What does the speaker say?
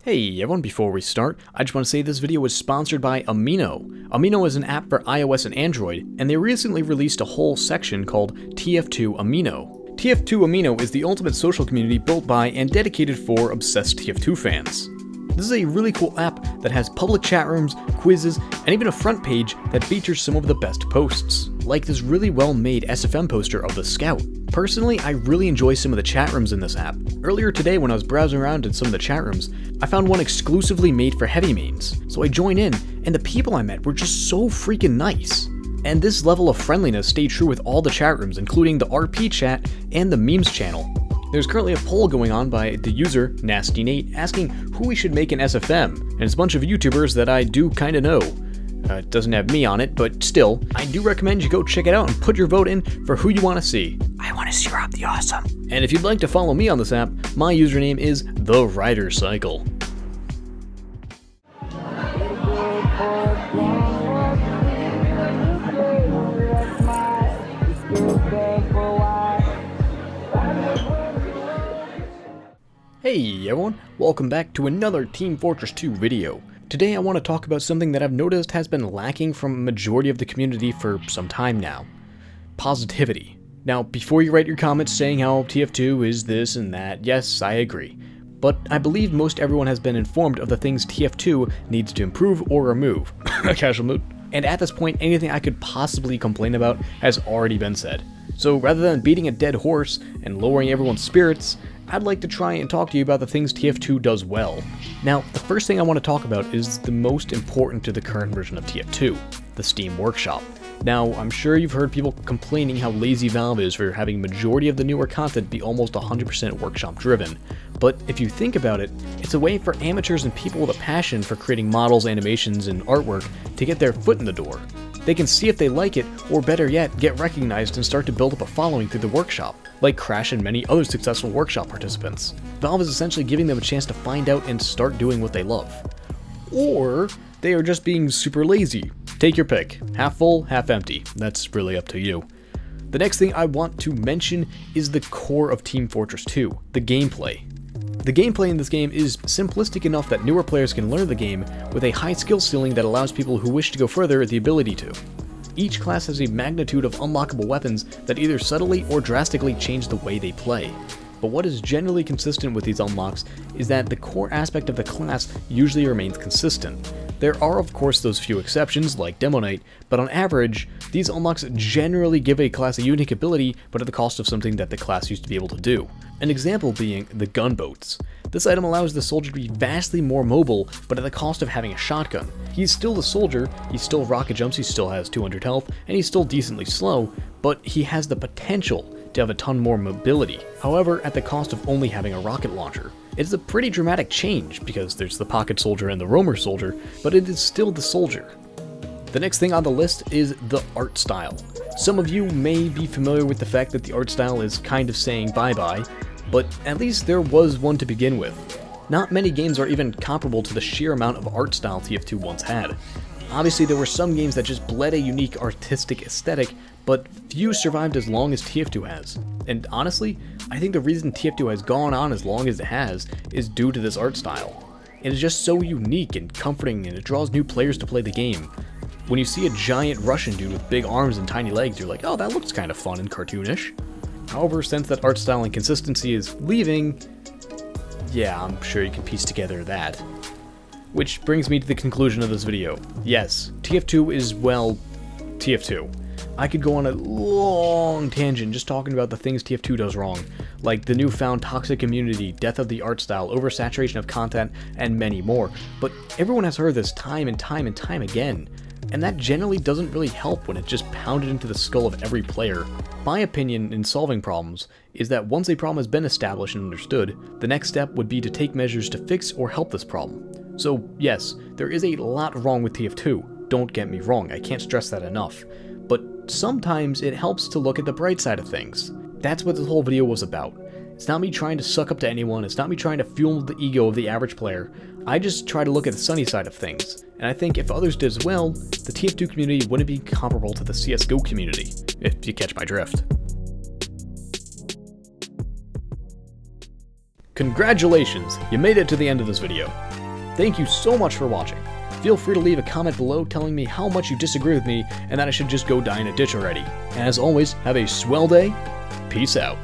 Hey everyone, before we start, I just want to say this video was sponsored by Amino. Amino is an app for iOS and Android, and they recently released a whole section called TF2 Amino. TF2 Amino is the ultimate social community built by and dedicated for obsessed TF2 fans. This is a really cool app that has public chat rooms, quizzes, and even a front page that features some of the best posts, like this really well-made SFM poster of the Scout. Personally, I really enjoy some of the chat rooms in this app. Earlier today when I was browsing around in some of the chat rooms, I found one exclusively made for heavy mains, so I joined in, and the people I met were just so freaking nice. And this level of friendliness stayed true with all the chat rooms, including the RP chat and the memes channel. There's currently a poll going on by the user NastyNate asking who we should make an SFM, and it's a bunch of YouTubers that I do kinda know. It doesn't have me on it, but still, I do recommend you go check it out and put your vote in for who you want to see. I want to see Rob the Awesome. And if you'd like to follow me on this app, my username is the Rydercycle. Hey everyone, welcome back to another Team Fortress 2 video. Today I want to talk about something that I've noticed has been lacking from a majority of the community for some time now. Positivity. Now, before you write your comments saying how TF2 is this and that, yes, I agree. But I believe most everyone has been informed of the things TF2 needs to improve or remove. Casual mood. And at this point, anything I could possibly complain about has already been said. So rather than beating a dead horse and lowering everyone's spirits, I'd like to try and talk to you about the things TF2 does well. Now, the first thing I want to talk about is the most important to the current version of TF2, the Steam Workshop. Now, I'm sure you've heard people complaining how lazy Valve is for having majority of the newer content be almost 100% workshop driven, but if you think about it, it's a way for amateurs and people with a passion for creating models, animations, and artwork to get their foot in the door. They can see if they like it, or better yet, get recognized and start to build up a following through the workshop, like Crash and many other successful workshop participants. Valve is essentially giving them a chance to find out and start doing what they love. Or they are just being super lazy. Take your pick. Half full, half empty. That's really up to you. The next thing I want to mention is the core of Team Fortress 2, the gameplay. The gameplay in this game is simplistic enough that newer players can learn the game with a high skill ceiling that allows people who wish to go further the ability to. Each class has a magnitude of unlockable weapons that either subtly or drastically change the way they play. But what is generally consistent with these unlocks is that the core aspect of the class usually remains consistent. There are of course those few exceptions like Demo Knight, but on average, these unlocks generally give a class a unique ability but at the cost of something that the class used to be able to do. An example being the gunboats. This item allows the soldier to be vastly more mobile, but at the cost of having a shotgun. He's still the soldier, he still rocket jumps, he still has 200 health, and he's still decently slow, but he has the potential to have a ton more mobility, however at the cost of only having a rocket launcher. It's a pretty dramatic change, because there's the pocket soldier and the roamer soldier, but it is still the soldier. The next thing on the list is the art style. Some of you may be familiar with the fact that the art style is kind of saying bye-bye, but at least there was one to begin with. Not many games are even comparable to the sheer amount of art style TF2 once had. Obviously there were some games that just bled a unique artistic aesthetic, but few survived as long as TF2 has. And honestly, I think the reason TF2 has gone on as long as it has is due to this art style. It is just so unique and comforting, and it draws new players to play the game. When you see a giant Russian dude with big arms and tiny legs, you're like, oh, that looks kind of fun and cartoonish. However, since that art style and consistency is leaving, yeah, I'm sure you can piece together that. Which brings me to the conclusion of this video. Yes, TF2 is, well, TF2. I could go on a long tangent just talking about the things TF2 does wrong, like the newfound toxic community, death of the art style, oversaturation of content, and many more, but everyone has heard this time and time and time again, and that generally doesn't really help when it's just pounded into the skull of every player. My opinion in solving problems is that once a problem has been established and understood, the next step would be to take measures to fix or help this problem. So yes, there is a lot wrong with TF2, don't get me wrong, I can't stress that enough. But sometimes it helps to look at the bright side of things. That's what this whole video was about. It's not me trying to suck up to anyone, it's not me trying to fuel the ego of the average player. I just try to look at the sunny side of things. And I think if others did as well, the TF2 community wouldn't be comparable to the CSGO community, if you catch my drift. Congratulations, you made it to the end of this video. Thank you so much for watching. Feel free to leave a comment below telling me how much you disagree with me and that I should just go die in a ditch already. And as always, have a swell day. Peace out.